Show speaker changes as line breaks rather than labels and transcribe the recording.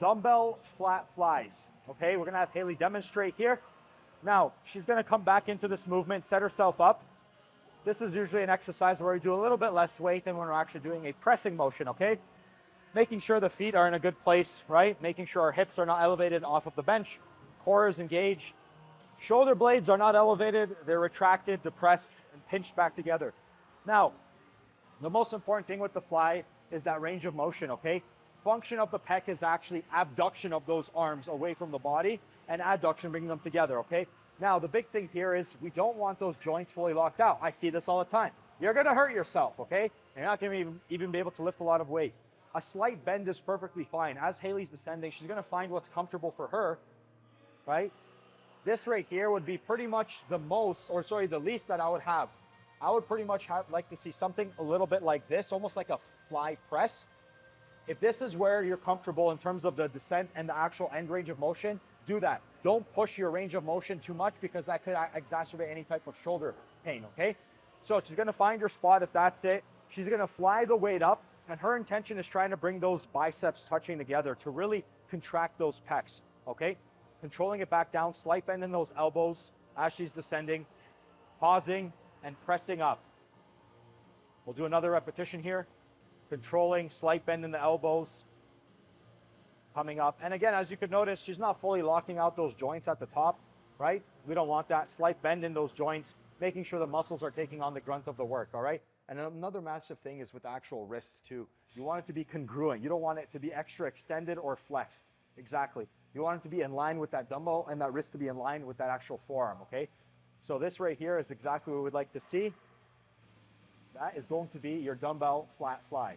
dumbbell flat flies. Okay, we're gonna have Haley demonstrate here. Now, she's gonna come back into this movement, set herself up. This is usually an exercise where we do a little bit less weight than when we're actually doing a pressing motion, okay? Making sure the feet are in a good place, right? Making sure our hips are not elevated off of the bench. Core is engaged. Shoulder blades are not elevated. They're retracted, depressed, and pinched back together. Now, the most important thing with the fly is that range of motion, okay? Function of the pec is actually abduction of those arms away from the body and adduction, bringing them together, okay? Now, the big thing here is we don't want those joints fully locked out. I see this all the time. You're gonna hurt yourself, okay? You're not gonna even be able to lift a lot of weight. A slight bend is perfectly fine. As Haley's descending, she's gonna find what's comfortable for her, right? This right here would be pretty much the least that I would have. I would pretty much like to see something a little bit like this, almost like a fly press. If this is where you're comfortable in terms of the descent and the actual end range of motion, do that. Don't push your range of motion too much because that could exacerbate any type of shoulder pain, okay? So she's gonna find her spot if that's it. She's gonna fly the weight up, and her intention is trying to bring those biceps touching together to really contract those pecs, okay? Controlling it back down, slight bend in those elbows as she's descending, pausing and pressing up. We'll do another repetition here. Controlling, slight bend in the elbows, coming up. And again, as you could notice, she's not fully locking out those joints at the top, right? We don't want that. Slight bend in those joints, making sure the muscles are taking on the grunt of the work, all right? And another massive thing is with the actual wrist too. You want it to be congruent. You don't want it to be extra extended or flexed. Exactly. You want it to be in line with that dumbbell and that wrist to be in line with that actual forearm, okay? So this right here is exactly what we'd like to see. That is going to be your dumbbell flat fly.